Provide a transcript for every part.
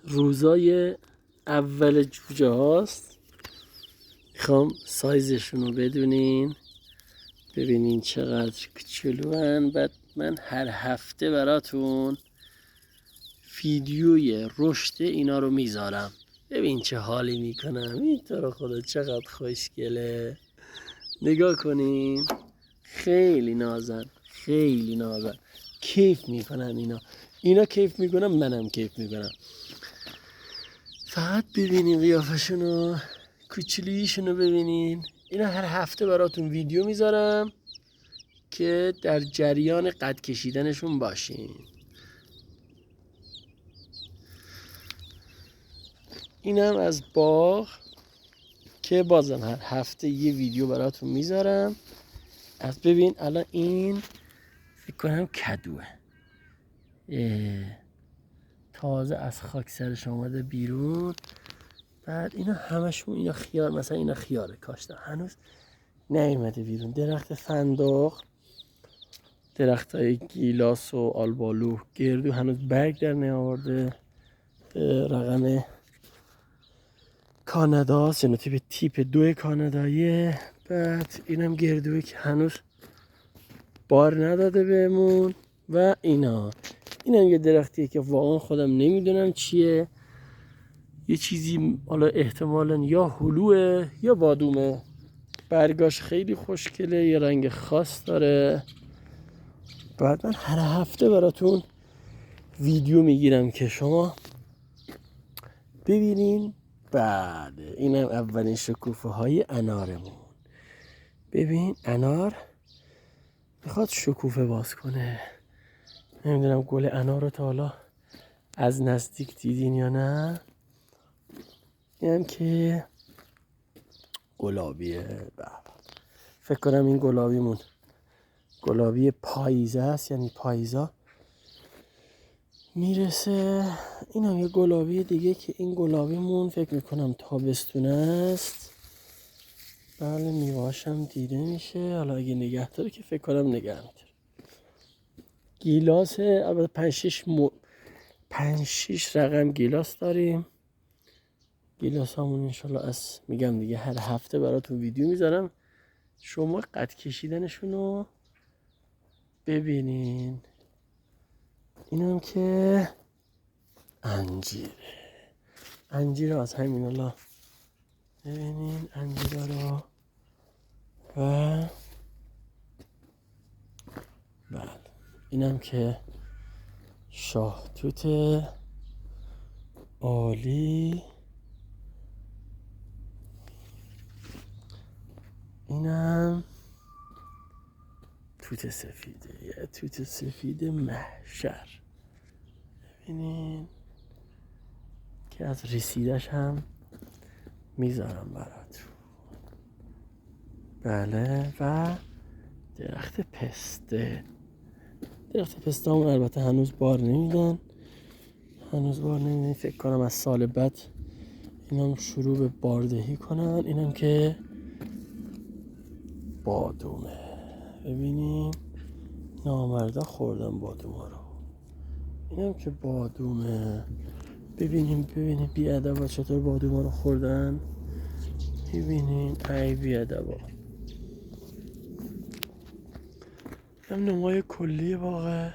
روزای اول جوجه هاست. میخوام سایزشون رو بدونین، ببینین چقدر کوچولوان. بعد من هر هفته براتون ویدیوی رشد اینا رو میذارم. ببین چه حالی میکنم. این تو رو خدا چقدر خوشگله. نگاه کنین، خیلی نازن، خیلی نازن. کیف میکنن اینا کیف میکنن، منم کیف میکنم. فقط ببینین قیافشونو، کوچولیشونو ببینین. اینا هر هفته براتون ویدیو میذارم که در جریان قد کشیدنشون باشین. اینم از باغ که بازم هر هفته یه ویدیو براتون میذارم. از ببین الان این فکر کنم کدوه، تازه از خاک سرش آمده بیرون. بعد اینا همشون اینا خیار، مثلا اینا خیاره کاشتن هنوز نیومده بیرون. درخت فندق، درخت های گیلاس و آلبالو، گردو هنوز برگ در نیاورده. رقم کاناداست، یعنی تیپ 2 کاناداییه. بعد اینم گردوی که هنوز بار نداده بهمون. و اینم یه درختیه که واقعا خودم نمیدونم چیه. یه چیزی حالا احتمالاً یا هلوه یا بادومه. برگاش خیلی خوشگله، یه رنگ خاص داره. بعد من هر هفته براتون ویدیو میگیرم که شما ببینین. بعد اینم اولین شکوفه های انارمون. ببین انار میخواد شکوفه باز کنه. نمیدونم گل انار رو تا حالا از نزدیک دیدین یا نه. اینم که گلابیه. فکر کنم این گلابیمون گلابی پاییزه است، یعنی پاییزا میرسه. اینم یه گلابی دیگه که این گلابیمون فکر میکنم تابستون است. بله میواشم دیده میشه. حالا اگه نگه داره که فکر کنم نگه میداره. گیلاس البته 5-6 رقم گیلاس داریم. گیلاس همون انشالله از میگم دیگه هر هفته براتون ویدیو میذارم، شما قد کشیدنشون رو ببینین. اینم که انجیر از همین الله. ببینین انجیر رو. و بله اینم که شاهتوت عالی. اینم توت سفیده، یه توت سفید محشر. ببینین که از رسیدش هم میذارم براتون. بله و درخت پسته. درخت پسته همون البته هنوز بار نمیدن. فکر کنم از سال بعد اینم شروع به باردهی کنن. اینم که بادومه. ببینیم نامردا خوردن بادوما رو. اینم که بادومه. ببینیم بی ادبا چطور بادوما رو خوردن. ببینین ای بی ادبا. هم نمای کلی باغه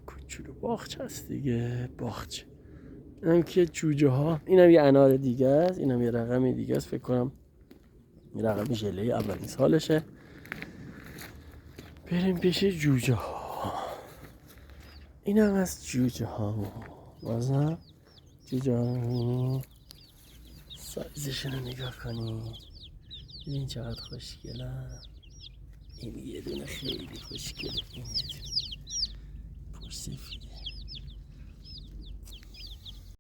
کوچولو. باغچه هست دیگه، باغچه. اینم که جوجه ها. اینم یه انار دیگه است. اینم یه رقم دیگه است. فکر کنم یه رقم ژله اولین سالشه. بریم پیش جوجه ها. اینم از جوجه ها. بازم جوجه ها سایزشون رو نگاه کنین. ببین چقدر خوشگله. این یه دونه خیلی خوشگله. این یه دونه پرسفید.